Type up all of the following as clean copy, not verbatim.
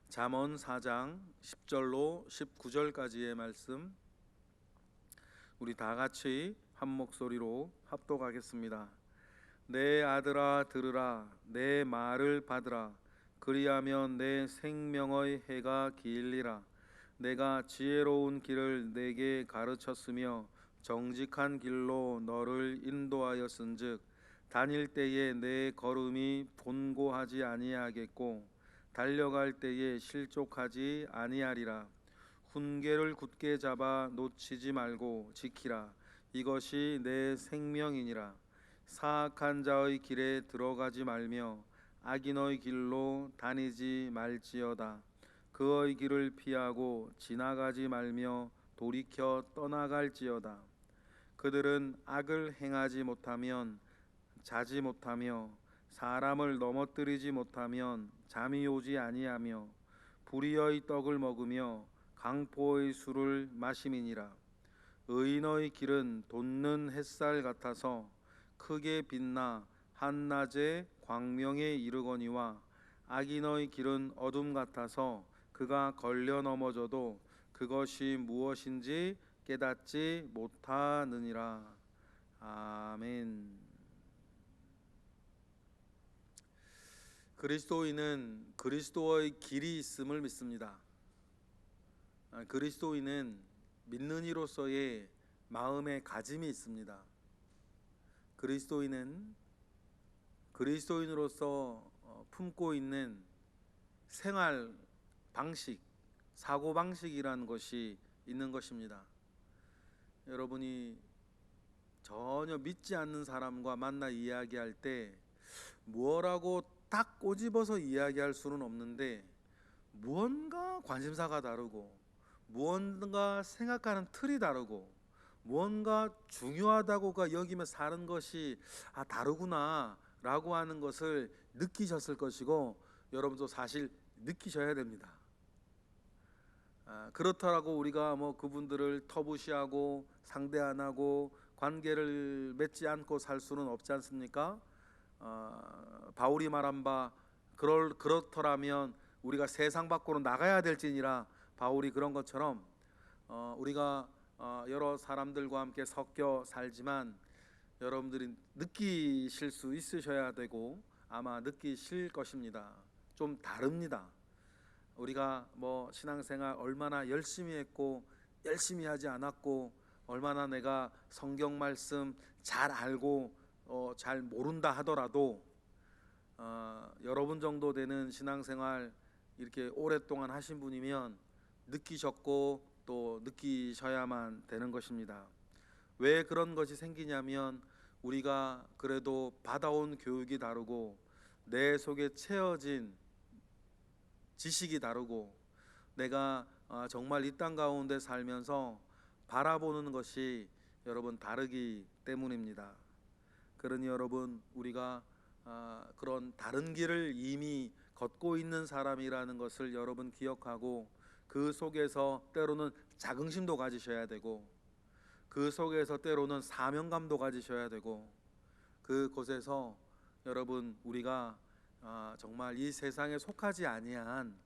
잠언 4장 10절로 19절까지의 말씀, 우리 다 같이 한 목소리로 합독하겠습니다. 내 아들아 들으라, 내 말을 받으라. 그리하면 내 생명의 해가 길리라. 내가 지혜로운 길을 내게 가르쳤으며 정직한 길로 너를 인도하였은즉 다닐 때에 내 걸음이 곤고하지 아니하겠고 달려갈 때에 실족하지 아니하리라. 훈계를 굳게 잡아 놓치지 말고 지키라. 이것이 내 생명이니라. 사악한 자의 길에 들어가지 말며 악인의 길로 다니지 말지어다. 그의 길을 피하고 지나가지 말며 돌이켜 떠나갈지어다. 그들은 악을 행하지 못하면 자지 못하며 사람을 넘어뜨리지 못하면 잠이 오지 아니하며 불의의 떡을 먹으며 강포의 술을 마심이니라. 의인의 길은 돋는 햇살 같아서 크게 빛나 한낮에 광명에 이르거니와 악인의 길은 어둠 같아서 그가 걸려 넘어져도 그것이 무엇인지 깨닫지 못하느니라. 아멘. 그리스도인은 그리스도의 길이 있음을 믿습니다. 그리스도인은 믿는 이로서의 마음의 가짐이 있습니다. 그리스도인은 그리스도인으로서 품고 있는 생활 방식, 사고 방식이라는 것이 있는 것입니다. 여러분이 전혀 믿지 않는 사람과 만나 이야기할 때 뭐라고 딱 꼬집어서 이야기할 수는 없는데 무언가 관심사가 다르고 무언가 생각하는 틀이 다르고 무언가 중요하다고가 여기며 사는 것이 다르구나 라고 하는 것을 느끼셨을 것이고 여러분도 사실 느끼셔야 됩니다. 그렇더라고 우리가 뭐 그분들을 터부시하고 상대 안 하고 관계를 맺지 않고 살 수는 없지 않습니까? 바울이 말한 바 그렇더라면 우리가 세상 밖으로 나가야 될지니라. 바울이 그런 것처럼 우리가 여러 사람들과 함께 섞여 살지만 여러분들이 느끼실 수 있으셔야 되고 아마 느끼실 것입니다. 좀 다릅니다. 우리가 뭐 신앙생활 얼마나 열심히 했고 열심히 하지 않았고 얼마나 내가 성경 말씀 잘 알고 잘 모른다 하더라도 여러분 정도 되는 신앙생활 이렇게 오랫동안 하신 분이면 느끼셨고 또 느끼셔야만 되는 것입니다. 왜 그런 것이 생기냐면 우리가 그래도 받아온 교육이 다르고 내 속에 채워진 지식이 다르고 내가 정말 이 땅 가운데 살면서 바라보는 것이 여러분 다르기 때문입니다. 그러니 여러분 우리가 그런 다른 길을 이미 걷고 있는 사람이라는 것을 여러분 기억하고 그 속에서 때로는 자긍심도 가지셔야 되고 그 속에서 때로는 사명감도 가지셔야 되고 그곳에서 여러분 우리가 정말 이 세상에 속하지 아니한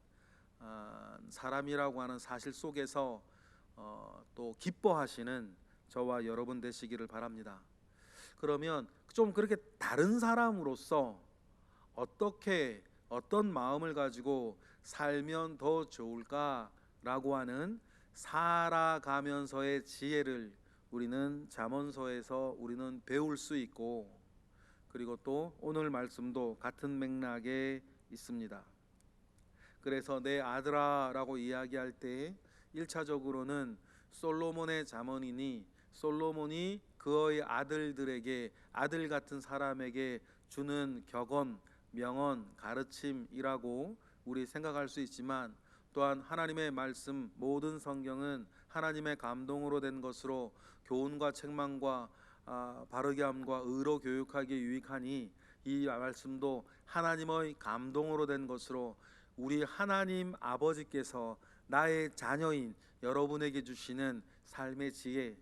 사람이라고 하는 사실 속에서 또 기뻐하시는 저와 여러분 되시기를 바랍니다. 그러면 좀 그렇게 다른 사람으로서 어떻게 어떤 마음을 가지고 살면 더 좋을까라고 하는 살아가면서의 지혜를 우리는 잠언서에서 우리는 배울 수 있고 그리고 또 오늘 말씀도 같은 맥락에 있습니다. 그래서 내 아들아 라고 이야기할 때 1차적으로는 솔로몬의 잠언이니 솔로몬이 그의 아들들에게 아들 같은 사람에게 주는 격언, 명언, 가르침이라고 우리 생각할 수 있지만 또한 하나님의 말씀 모든 성경은 하나님의 감동으로 된 것으로 교훈과 책망과 바르게 함과 의로 교육하기에 유익하니 이 말씀도 하나님의 감동으로 된 것으로 우리 하나님 아버지께서 나의 자녀인 여러분에게 주시는 삶의 지혜,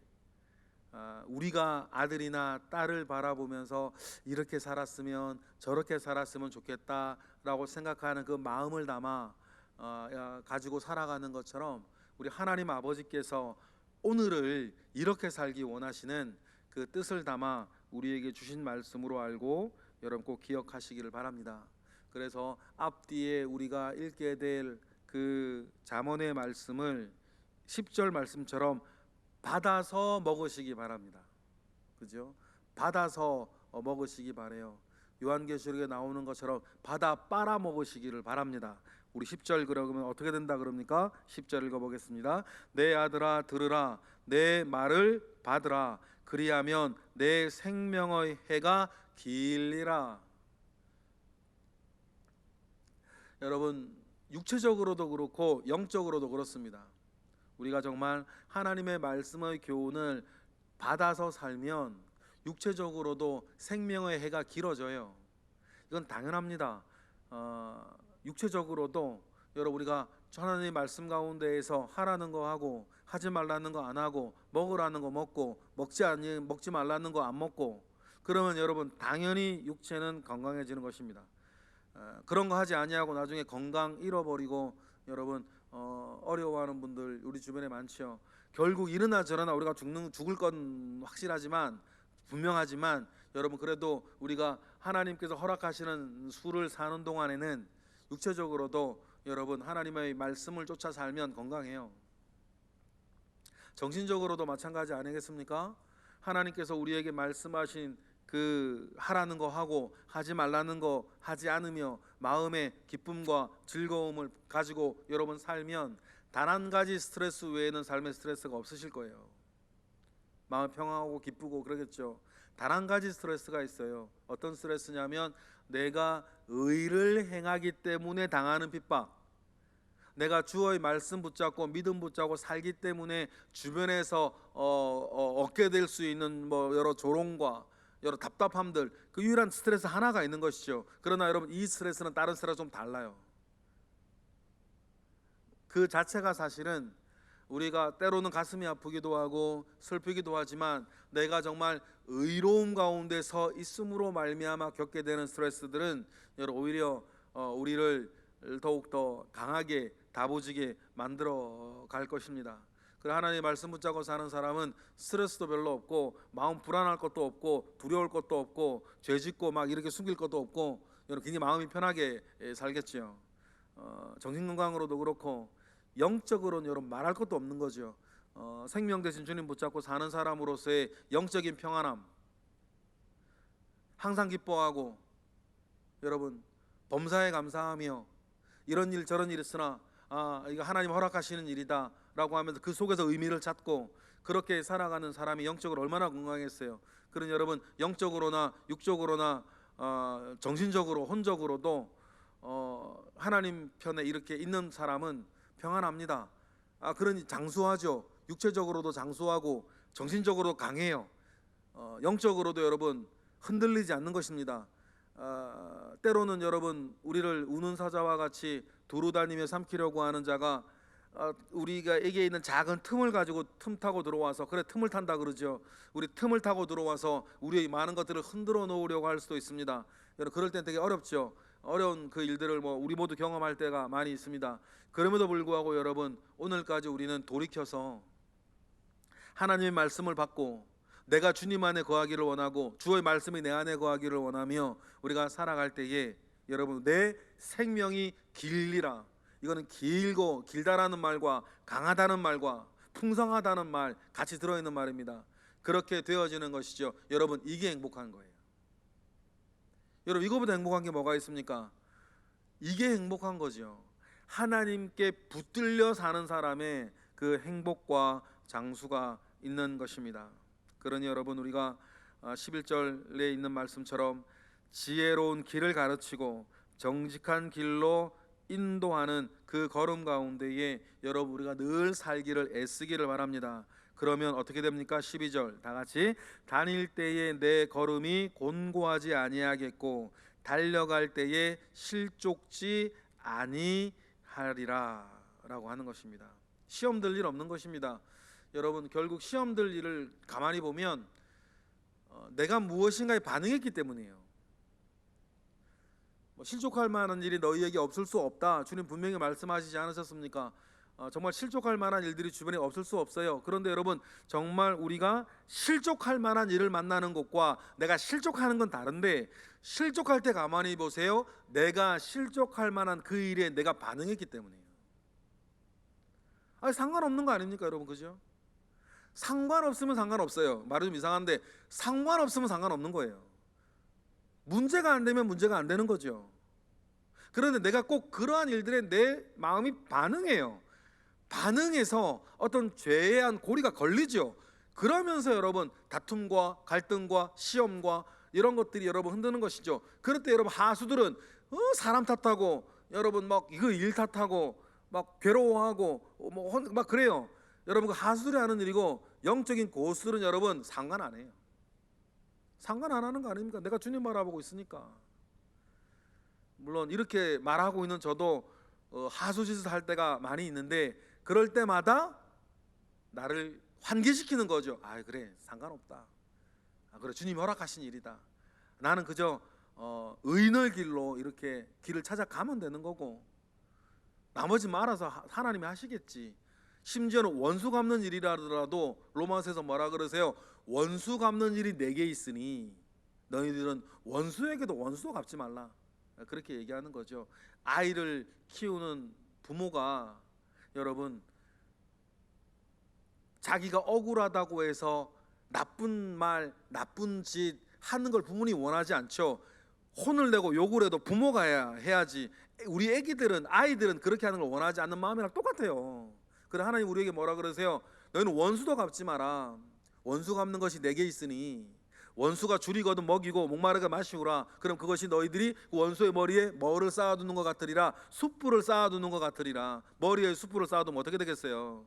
우리가 아들이나 딸을 바라보면서 이렇게 살았으면 저렇게 살았으면 좋겠다라고 생각하는 그 마음을 담아 가지고 살아가는 것처럼 우리 하나님 아버지께서 오늘을 이렇게 살기 원하시는 그 뜻을 담아 우리에게 주신 말씀으로 알고 여러분 꼭 기억하시기를 바랍니다. 그래서 앞뒤에 우리가 읽게 될 그 잠언의 말씀을 10절 말씀처럼 받아서 먹으시기 바랍니다. 그죠? 받아서 먹으시기 바래요. 요한계시록에 나오는 것처럼 받아 빨아 먹으시기를 바랍니다. 우리 10절 그러면 어떻게 된다 그럽니까? 10절 읽어보겠습니다. 내 아들아 들으라, 내 말을 받으라, 그리하면 내 생명의 해가 길리라. 여러분, 육체적으로도 그렇고 영적으로도 그렇습니다. 우리가 정말 하나님의 말씀의 교훈을 받아서 살면 육체적으로도 생명의 해가 길어져요. 이건 당연합니다. 육체적으로도 여러분 우리가 하나님의 말씀 가운데에서 하라는 거 하고 하지 말라는 거 안 하고 먹으라는 거 먹고 먹지 말라는 거 안 먹고 그러면 여러분 당연히 육체는 건강해지는 것입니다. 그런 거 하지 아니하고 나중에 건강 잃어버리고 여러분 어려워하는 분들 우리 주변에 많죠. 결국 이러나 저러나 우리가 죽을 건 확실하지만 분명하지만 여러분 그래도 우리가 하나님께서 허락하시는 수를 사는 동안에는 육체적으로도 여러분 하나님의 말씀을 쫓아 살면 건강해요. 정신적으로도 마찬가지 아니겠습니까? 하나님께서 우리에게 말씀하신 그 하라는 거 하고 하지 말라는 거 하지 않으며 마음의 기쁨과 즐거움을 가지고 여러분 살면 단 한 가지 스트레스 외에는 삶의 스트레스가 없으실 거예요. 마음 평안하고 기쁘고 그러겠죠. 단 한 가지 스트레스가 있어요. 어떤 스트레스냐면 내가 의를 행하기 때문에 당하는 핍박, 내가 주의 말씀 붙잡고 믿음 붙잡고 살기 때문에 주변에서 얻게 될 수 있는 여러 조롱과 여러 답답함들, 그 유일한 스트레스 하나가 있는 것이죠. 그러나 여러분 이 스트레스는 다른 스트레스와 좀 달라요. 그 자체가 사실은 우리가 때로는 가슴이 아프기도 하고 슬프기도 하지만 내가 정말 의로움 가운데 서 있음으로 말미암아 겪게 되는 스트레스들은 여러분 오히려 우리를 더욱더 강하게 다부지게 만들어 갈 것입니다. 그래 하나님의 말씀 붙잡고 사는 사람은 스트레스도 별로 없고 마음 불안할 것도 없고 두려울 것도 없고 죄짓고 막 이렇게 숨길 것도 없고 여러분 굉장히 마음이 편하게 살겠죠. 정신건강으로도 그렇고 영적으로는 여러분 말할 것도 없는 거죠. 생명 대신 주님 붙잡고 사는 사람으로서의 영적인 평안함, 항상 기뻐하고 여러분 범사에 감사하며 이런 일 저런 일 있으나 이거 하나님 허락하시는 일이다 라고 하면서 그 속에서 의미를 찾고 그렇게 살아가는 사람이 영적으로 얼마나 건강했어요. 그런 여러분 영적으로나 육적으로나 정신적으로 혼적으로도 하나님 편에 이렇게 있는 사람은 평안합니다. 그러니 장수하죠. 육체적으로도 장수하고 정신적으로도 강해요. 영적으로도 여러분 흔들리지 않는 것입니다. 때로는 여러분 우리를 우는 사자와 같이 두루 다니며 삼키려고 하는 자가 우리가에게 있는 작은 틈을 가지고 틈 타고 들어와서 그래 틈을 탄다 그러죠. 우리 틈을 타고 들어와서 우리의 많은 것들을 흔들어 놓으려고 할 수도 있습니다. 여러분 그럴 땐 되게 어렵죠. 어려운 그 일들을 우리 모두 경험할 때가 많이 있습니다. 그럼에도 불구하고 여러분 오늘까지 우리는 돌이켜서 하나님의 말씀을 받고 내가 주님 안에 거하기를 원하고 주의 말씀이 내 안에 거하기를 원하며 우리가 살아갈 때에 여러분 내 생명이 길리라. 이거는 길고 길다라는 말과 강하다는 말과 풍성하다는 말 같이 들어있는 말입니다. 그렇게 되어지는 것이죠. 여러분 이게 행복한 거예요. 여러분 이거보다 행복한 게 뭐가 있습니까? 이게 행복한 거죠. 하나님께 붙들려 사는 사람의 그 행복과 장수가 있는 것입니다. 그러니 여러분 우리가 11절에 있는 말씀처럼 지혜로운 길을 가르치고 정직한 길로 인도하는 그 걸음 가운데에 여러분 우리가 늘 살기를 애쓰기를 바랍니다. 그러면 어떻게 됩니까? 12절 다 같이 다닐 때에 내 걸음이 곤고하지 아니하겠고 달려갈 때에 실족지 아니하리라 라고 하는 것입니다. 시험 들 일 없는 것입니다. 여러분 결국 시험 들 일을 가만히 보면 내가 무엇인가에 반응했기 때문이에요. 실족할 만한 일이 너희에게 없을 수 없다. 주님 분명히 말씀하시지 않으셨습니까? 정말 실족할 만한 일들이 주변에 없을 수 없어요. 그런데 여러분, 정말 우리가 실족할 만한 일을 만나는 것과 내가 실족하는 건 다른데, 실족할 때 가만히 보세요. 내가 실족할 만한 그 일에 내가 반응했기 때문이에요. 상관없는 거 아닙니까 여러분? 그죠? 상관없으면 상관없어요. 말이 좀 이상한데 상관없으면 상관없는 거예요. 문제가 안 되면 문제가 안 되는 거죠. 그런데 내가 꼭 그러한 일들에 내 마음이 반응해요. 반응해서 어떤 죄에 한 고리가 걸리죠. 그러면서 여러분 다툼과 갈등과 시험과 이런 것들이 여러분 흔드는 것이죠. 그럴 때 여러분 하수들은 사람 탓하고 여러분 막 이거 일 탓하고 막 괴로워하고 막 그래요. 여러분 그 하수들이 하는 일이고, 영적인 고수들은 여러분 상관 안 해요. 상관 안 하는 거 아닙니까? 내가 주님 바라보고 있으니까. 물론 이렇게 말하고 있는 저도 하수짓을 할 때가 많이 있는데, 그럴 때마다 나를 환기시키는 거죠. 그래, 상관없다. 그래, 주님이 허락하신 일이다. 나는 그저 의인의 길로 이렇게 길을 찾아가면 되는 거고, 나머지 말아서 하나님이 하시겠지. 심지어는 원수 갚는 일이라도 로마서에서 뭐라 그러세요? 원수 갚는 일이 내게 있으니 너희들은 원수에게도 원수도 갚지 말라. 그렇게 얘기하는 거죠. 아이를 키우는 부모가 여러분 자기가 억울하다고 해서 나쁜 말, 나쁜 짓 하는 걸 부모님이 원하지 않죠. 혼을 내고 욕을 해도 부모가 해야지. 우리 아이들은 그렇게 하는 걸 원하지 않는 마음이랑 똑같아요. 그래, 하나님 우리에게 뭐라 그러세요? 너희는 원수도 갚지 마라. 원수 갚는 것이 내게 있으니 원수가 줄이거든 먹이고 목마르게 마시우라. 그럼 그것이 너희들이 원수의 머리에 뭐를 쌓아두는 것 같으리라? 숯불을 쌓아두는 것 같으리라. 머리에 숯불을 쌓아두면 어떻게 되겠어요?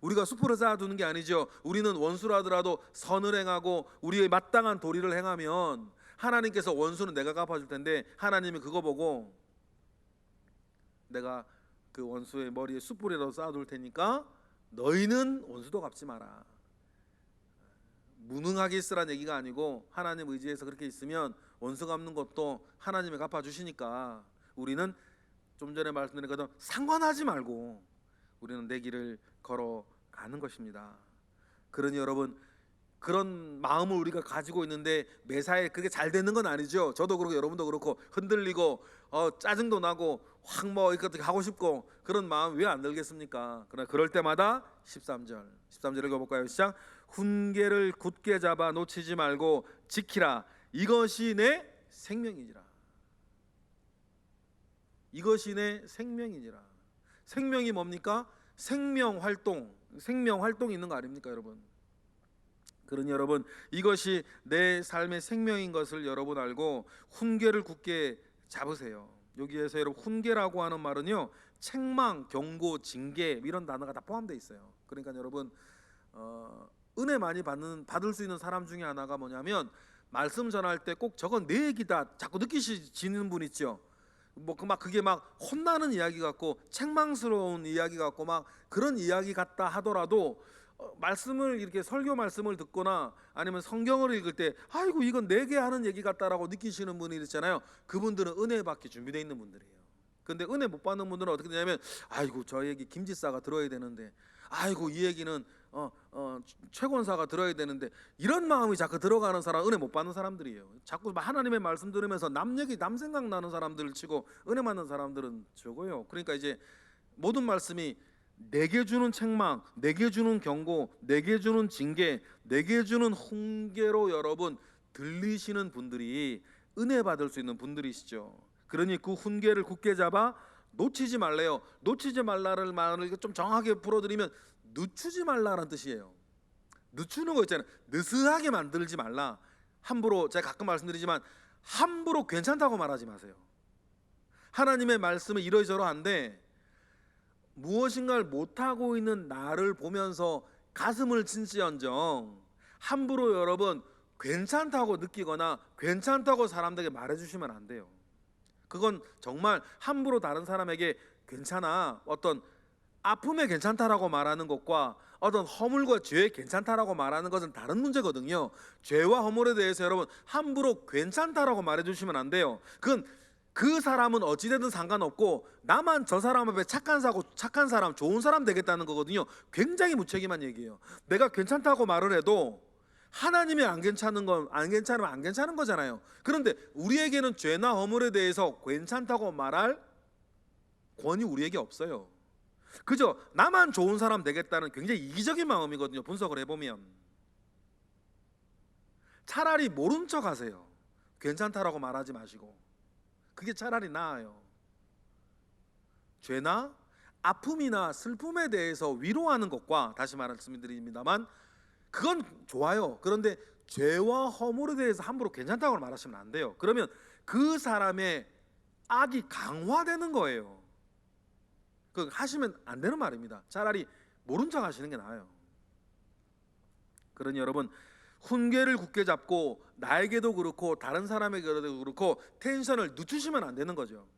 우리가 숯불을 쌓아두는 게 아니죠. 우리는 원수라더라도 선을 행하고 우리의 마땅한 도리를 행하면 하나님께서 원수는 내가 갚아줄 텐데, 하나님이 그거 보고 내가 그 원수의 머리에 숯불이라도 쌓아둘 테니까 너희는 원수도 갚지 마라. 무능하게 있으란 얘기가 아니고, 하나님 의지해서 그렇게 있으면 원수 갚는 것도 하나님이 갚아주시니까 우리는 좀 전에 말씀드린 것처럼 상관하지 말고 우리는 내 길을 걸어가는 것입니다. 그러니 여러분, 그런 마음을 우리가 가지고 있는데 매사에 그게 잘 되는 건 아니죠. 저도 그렇고 여러분도 그렇고 흔들리고 짜증도 나고 확 이것도 하고 싶고 그런 마음 왜 안 들겠습니까? 그러나 그럴 때마다 13절 읽어볼까요? 시작. 훈계를 굳게 잡아 놓치지 말고 지키라. 이것이 내 생명이니라. 이것이 내 생명이니라. 생명이 뭡니까? 생명 활동이 있는 거 아닙니까 여러분? 그러니 여러분, 이것이 내 삶의 생명인 것을 여러분 알고 훈계를 굳게 잡으세요. 여기에서 여러분 훈계라고 하는 말은요, 책망, 경고, 징계 이런 단어가 다 포함되어 있어요. 그러니까 여러분 은혜 많이 받을 수 있는 사람 중에 하나가 뭐냐면, 말씀 전할 때 꼭 저건 내 얘기다 자꾸 느끼시는 분 있죠. 그게 막 혼나는 이야기 같고 책망스러운 이야기 같고 막 그런 이야기 같다 하더라도 말씀을 이렇게 설교 말씀을 듣거나 아니면 성경을 읽을 때 아이고 이건 내게 하는 얘기 같다라고 느끼시는 분이 있잖아요. 그분들은 은혜 받기 준비되어 있는 분들이에요. 근데 은혜 못 받는 분들은 어떻게 되냐면, 아이고 저 얘기 김지사가 들어야 되는데, 아이고 이 얘기는 최권사가 들어야 되는데, 이런 마음이 자꾸 들어가는 사람 은혜 못 받는 사람들이에요. 자꾸 하나님의 말씀 들으면서 남 생각나는 사람들을 치고 은혜 받는 사람들은 적어요. 그러니까 이제 모든 말씀이 내게 주는 책망, 내게 주는 경고, 내게 주는 징계, 내게 주는 훈계로 여러분 들리시는 분들이 은혜 받을 수 있는 분들이시죠. 그러니 그 훈계를 굳게 잡아 놓치지 말래요. 놓치지 말라를 말을 좀 정확하게 풀어드리면 늦추지 말라라는 뜻이에요. 늦추는 거 있잖아요. 느슨하게 만들지 말라. 함부로, 제가 가끔 말씀드리지만 함부로 괜찮다고 말하지 마세요. 하나님의 말씀은 이러저러한데 무엇인가를 못하고 있는 나를 보면서 가슴을 친지언정 함부로 여러분 괜찮다고 느끼거나 괜찮다고 사람들에게 말해주시면 안 돼요. 그건 정말 함부로 다른 사람에게 괜찮아, 어떤 아픔에 괜찮다라고 말하는 것과 어떤 허물과 죄에 괜찮다라고 말하는 것은 다른 문제거든요. 죄와 허물에 대해서 여러분 함부로 괜찮다라고 말해주시면 안 돼요. 그건 그 사람은 어찌되든 상관없고 나만 저 사람 앞에 착한 사람, 좋은 사람 되겠다는 거거든요. 굉장히 무책임한 얘기예요. 내가 괜찮다고 말을 해도 하나님이 안 괜찮으면 안 괜찮은 거잖아요. 그런데 우리에게는 죄나 허물에 대해서 괜찮다고 말할 권위 우리에게 없어요. 그저 나만 좋은 사람 되겠다는 굉장히 이기적인 마음이거든요. 분석을 해보면 차라리 모른 척 하세요. 괜찮다라고 말하지 마시고. 그게 차라리 나아요. 죄나 아픔이나 슬픔에 대해서 위로하는 것과, 다시 말씀드립니다만, 그건 좋아요. 그런데 죄와 허물에 대해서 함부로 괜찮다고 말하시면 안 돼요. 그러면 그 사람의 악이 강화되는 거예요. 그 하시면 안 되는 말입니다. 차라리 모른 척 하시는 게 나아요. 그러니 여러분, 훈계를 굳게 잡고 나에게도 그렇고 다른 사람에게도 그렇고 텐션을 늦추시면 안 되는 거죠.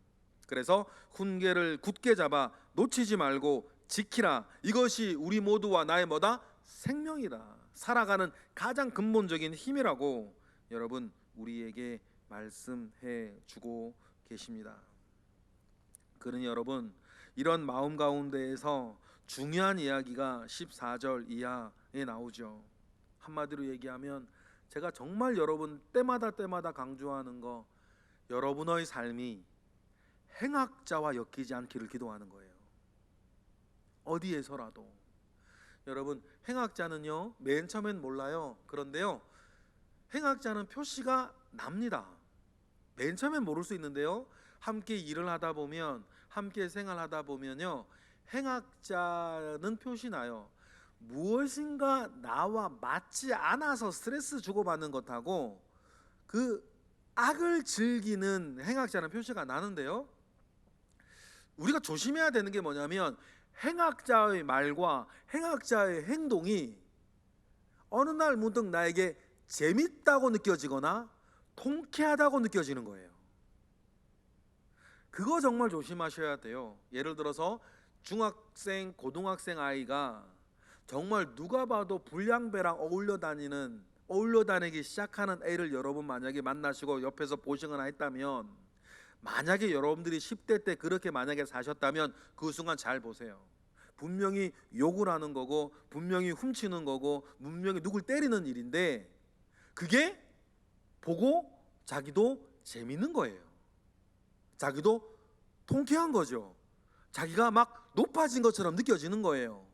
그래서 훈계를 굳게 잡아 놓치지 말고 지키라. 이것이 우리 모두와 나의 뭐다? 생명이다. 살아가는 가장 근본적인 힘이라고 여러분 우리에게 말씀해 주고 계십니다. 그러니 여러분, 이런 마음 가운데에서 중요한 이야기가 14절 이하에 나오죠. 한마디로 얘기하면 제가 정말 여러분 때마다 강조하는 거, 여러분의 삶이 행악자와 엮이지 않기를 기도하는 거예요. 어디에서라도. 여러분, 행악자는요 맨 처음엔 몰라요. 그런데요 행악자는 표시가 납니다. 맨 처음엔 모를 수 있는데요, 함께 일을 하다 보면, 함께 생활하다 보면요, 행악자는 표시 나요. 무엇인가 나와 맞지 않아서 스트레스 주고받는 것하고 그 악을 즐기는 행악자는 표시가 나는데요, 우리가 조심해야 되는 게 뭐냐면 행악자의 말과 행악자의 행동이 어느 날 문득 나에게 재밌다고 느껴지거나 통쾌하다고 느껴지는 거예요. 그거 정말 조심하셔야 돼요. 예를 들어서 중학생, 고등학생 아이가 정말 누가 봐도 불량배랑 어울려 다니기 시작하는 애를 여러분 만약에 만나시고 옆에서 보시거나 했다면, 만약에 여러분들이 10대 때 그렇게 만약에 사셨다면 그 순간 잘 보세요. 분명히 욕을 하는 거고, 분명히 훔치는 거고, 분명히 누굴 때리는 일인데 그게 보고 자기도 재밌는 거예요. 자기도 통쾌한 거죠. 자기가 막 높아진 것처럼 느껴지는 거예요.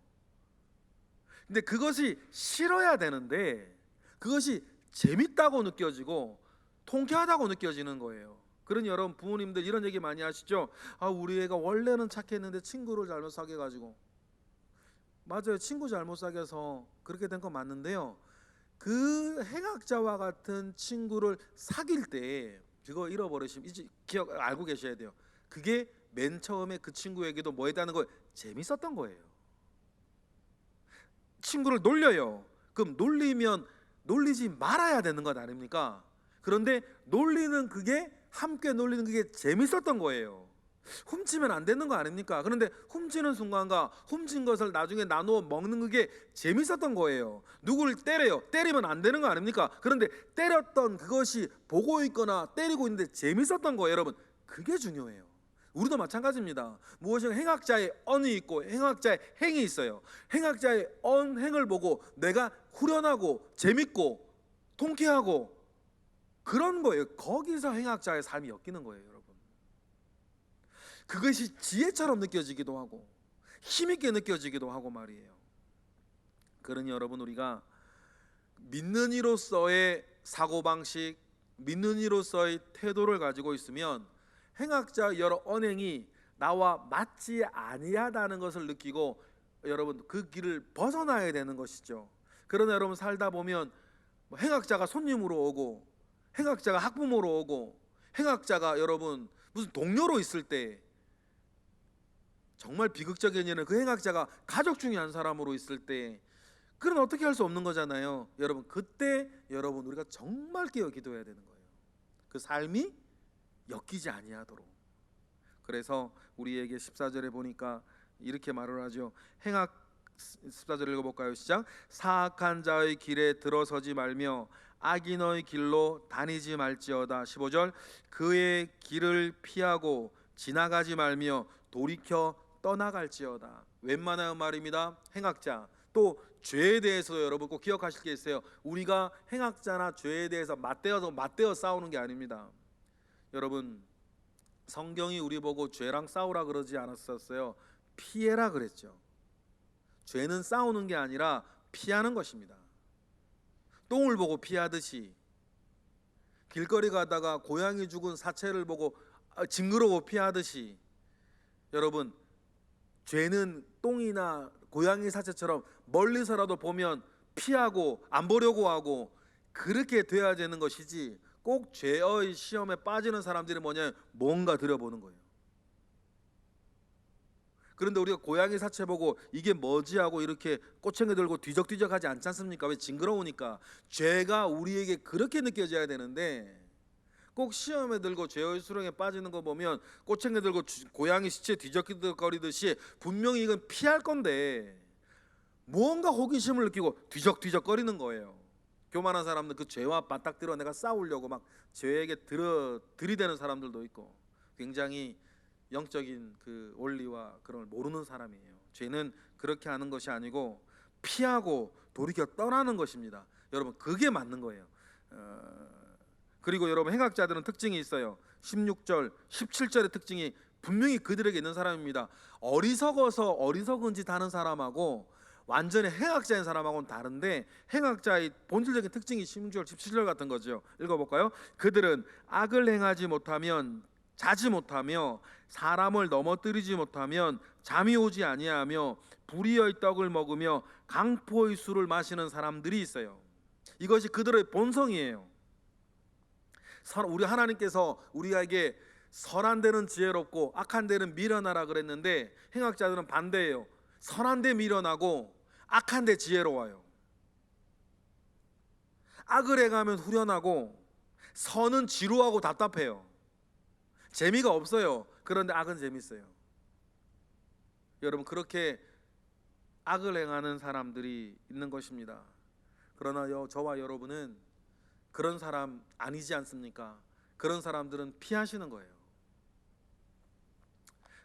근데 그것이 싫어야 되는데 그것이 재밌다고 느껴지고 통쾌하다고 느껴지는 거예요. 그러니 여러분, 부모님들 이런 얘기 많이 하시죠. 우리 애가 원래는 착했는데 친구를 잘못 사귀어가지고. 맞아요, 친구 잘못 사귀어서 그렇게 된 건 맞는데요, 그 행악자와 같은 친구를 사귈 때 그거 잃어버리시면 이제 알고 계셔야 돼요. 그게 맨 처음에 그 친구에게도 뭐 했다는 거예요? 재밌었던 거예요. 친구를 놀려요. 그럼 놀리지 말아야 되는 것 아닙니까? 그런데 함께 놀리는 그게 재밌었던 거예요. 훔치면 안 되는 거 아닙니까? 그런데 훔치는 순간과 훔친 것을 나중에 나누어 먹는 그게 재밌었던 거예요. 누구를 때리면 안 되는 거 아닙니까? 그런데 때렸던 그것이 보고 있거나 때리고 있는데 재밌었던 거예요. 여러분, 그게 중요해요. 우리도 마찬가지입니다. 무엇인가 행악자의 언이 있고 행악자의 행이 있어요. 행악자의 언행을 보고 내가 후련하고 재밌고 통쾌하고 그런 거예요. 거기서 행악자의 삶이 엮이는 거예요, 여러분. 그것이 지혜처럼 느껴지기도 하고 힘있게 느껴지기도 하고 말이에요. 그러니 여러분, 우리가 믿는 이로서의 사고방식, 믿는 이로서의 태도를 가지고 있으면 행악자 여러 언행이 나와 맞지 아니하다는 것을 느끼고 여러분 그 길을 벗어나야 되는 것이죠. 그러나 여러분 살다 보면 행악자가 손님으로 오고 행악자가 학부모로 오고 행악자가 여러분 무슨 동료로 있을 때, 정말 비극적인 예는 그 행악자가 가족 중에 한 사람으로 있을 때, 그건 어떻게 할 수 없는 거잖아요. 여러분, 그때 여러분 우리가 정말 깨어 기도해야 되는 거예요. 그 삶이 엮이지 아니하도록. 그래서 우리에게 14절에 보니까 이렇게 말을 하죠. 14절 읽어볼까요? 시작. 사악한 자의 길에 들어서지 말며 악인의 길로 다니지 말지어다. 15절 그의 길을 피하고 지나가지 말며 돌이켜 떠나갈지어다. 웬만한 말입니다. 행악자. 또 죄에 대해서 여러분 꼭 기억하실 게 있어요. 우리가 행악자나 죄에 대해서 맞대어 싸우는 게 아닙니다. 여러분 성경이 우리 보고 죄랑 싸우라 그러지 않았었어요. 피해라 그랬죠. 죄는 싸우는 게 아니라 피하는 것입니다. 똥을 보고 피하듯이, 길거리 가다가 고양이 죽은 사체를 보고 징그러워 피하듯이, 여러분 죄는 똥이나 고양이 사체처럼 멀리서라도 보면 피하고 안 보려고 하고 그렇게 돼야 되는 것이지, 꼭 죄의 시험에 빠지는 사람들이 뭐냐면 뭔가 들여보는 거예요. 그런데 우리가 고양이 사체 보고 이게 뭐지 하고 이렇게 꼬챙이 들고 뒤적뒤적 하지 않지 않습니까? 왜? 징그러우니까. 죄가 우리에게 그렇게 느껴져야 되는데 꼭 시험에 들고 죄의 수렁에 빠지는 거 보면 꼬챙이 들고 고양이 시체 뒤적뒤적거리듯이 분명히 이건 피할 건데 무언가 호기심을 느끼고 뒤적뒤적거리는 거예요. 교만한 사람들 그 죄와 맞닥뜨려 내가 싸우려고 막 죄에게 들이대는 사람들도 있고, 굉장히 영적인 그 원리와 그런 걸 모르는 사람이에요. 죄는 그렇게 하는 것이 아니고 피하고 돌이켜 떠나는 것입니다. 여러분 그게 맞는 거예요. 그리고 여러분 행악자들은 특징이 있어요. 16절, 17절의 특징이 분명히 그들에게 있는 사람입니다. 어리석어서 어리석은 짓 하는 사람하고 완전히 행악자인 사람하고는 다른데, 행악자의 본질적인 특징이 16절, 17절 같은 거죠. 읽어볼까요? 그들은 악을 행하지 못하면 자지 못하며 사람을 넘어뜨리지 못하면 잠이 오지 아니하며 불의의 떡을 먹으며 강포의 술을 마시는 사람들이 있어요. 이것이 그들의 본성이에요. 우리 하나님께서 우리에게 선한 데는 지혜롭고 악한 데는 미련하라 그랬는데, 행악자들은 반대예요. 선한 데 미련하고 악한 데 지혜로워요. 악을 행하면 후련하고 선은 지루하고 답답해요. 재미가 없어요. 그런데 악은 재밌어요. 여러분 그렇게 악을 행하는 사람들이 있는 것입니다. 그러나 저와 여러분은 그런 사람 아니지 않습니까? 그런 사람들은 피하시는 거예요.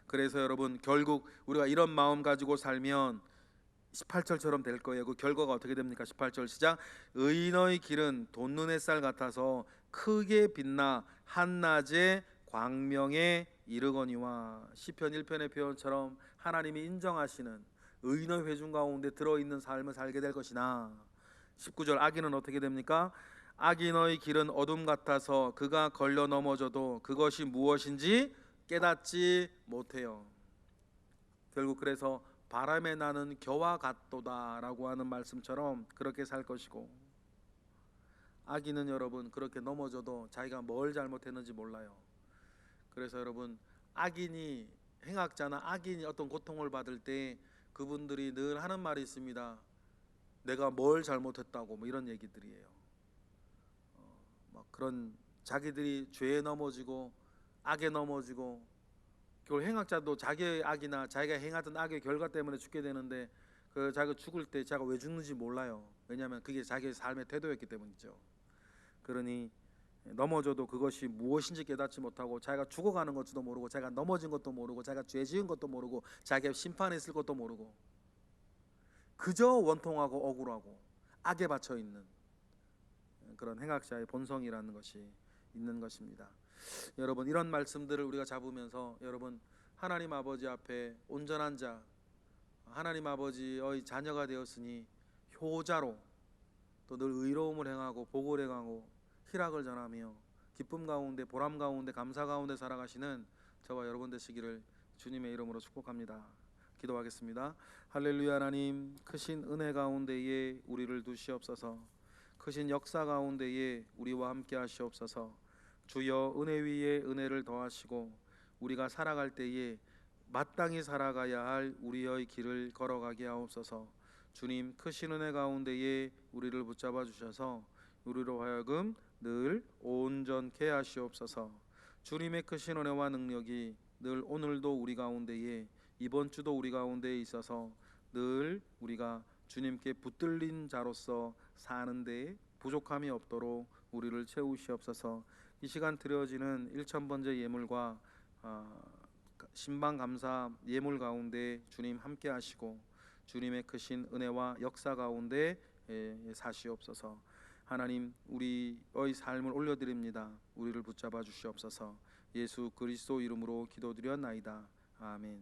그래서 여러분 결국 우리가 이런 마음 가지고 살면 18절처럼 될 거예요. 그 결과가 어떻게 됩니까? 18절 시작. 의인의 길은 돋는 햇살 같아서 크게 빛나 한낮에 광명에 이르거니와. 시편 1편의 표현처럼 하나님이 인정하시는 의인의 회중 가운데 들어있는 삶을 살게 될 것이나, 19절 악인은 어떻게 됩니까? 악인의 길은 어둠 같아서 그가 걸려 넘어져도 그것이 무엇인지 깨닫지 못해요. 결국 그래서 바람에 나는 겨와 같도다라고 하는 말씀처럼 그렇게 살 것이고, 악인은 여러분 그렇게 넘어져도 자기가 뭘 잘못했는지 몰라요. 그래서 여러분 악인이, 행악자나 악인이 어떤 고통을 받을 때 그분들이 늘 하는 말이 있습니다. 내가 뭘 잘못했다고, 뭐 이런 얘기들이에요. 막 그런 자기들이 죄에 넘어지고 악에 넘어지고, 결국 행악자도 자기의 악이나 자기가 행하던 악의 결과 때문에 죽게 되는데, 그 자기가 죽을 때 자기가 왜 죽는지 몰라요. 왜냐하면 그게 자기의 삶의 태도였기 때문이죠. 그러니 넘어져도 그것이 무엇인지 깨닫지 못하고, 자기가 죽어가는 것도 모르고, 자기가 넘어진 것도 모르고, 자기가 죄 지은 것도 모르고, 자기가 심판에 있을 것도 모르고, 그저 원통하고 억울하고 악에 받쳐 있는 그런 행악자의 본성이라는 것이 있는 것입니다. 여러분 이런 말씀들을 우리가 잡으면서, 여러분 하나님 아버지 앞에 온전한 자, 하나님 아버지의 자녀가 되었으니 효자로 또 늘 의로움을 행하고 복을 행하고 희락을 전하며 기쁨 가운데 보람 가운데 감사 가운데 살아가시는 저와 여러분 되시기를 주님의 이름으로 축복합니다. 기도하겠습니다. 할렐루야. 하나님 크신 은혜 가운데에 우리를 두시옵소서. 크신 역사 가운데에 우리와 함께 하시옵소서. 주여 은혜 위에 은혜를 더하시고 우리가 살아갈 때에 마땅히 살아가야 할 우리의 길을 걸어가게 하옵소서. 주님 크신 은혜 가운데에 우리를 붙잡아 주셔서 우리로 하여금 늘 온전케 하시옵소서. 주님의 크신 은혜와 능력이 늘 오늘도 우리 가운데에, 이번 주도 우리 가운데에 있어서 늘 우리가 주님께 붙들린 자로서 사는 데 부족함이 없도록 우리를 채우시옵소서. 이 시간 드려지는 1,000번째 예물과 신방 감사 예물 가운데 주님 함께 하시고 주님의 크신 은혜와 역사 가운데 사시옵소서. 하나님, 우리의 삶을 올려드립니다. 우리를 붙잡아 주시옵소서. 예수 그리스도 이름으로 기도드렸나이다. 아멘.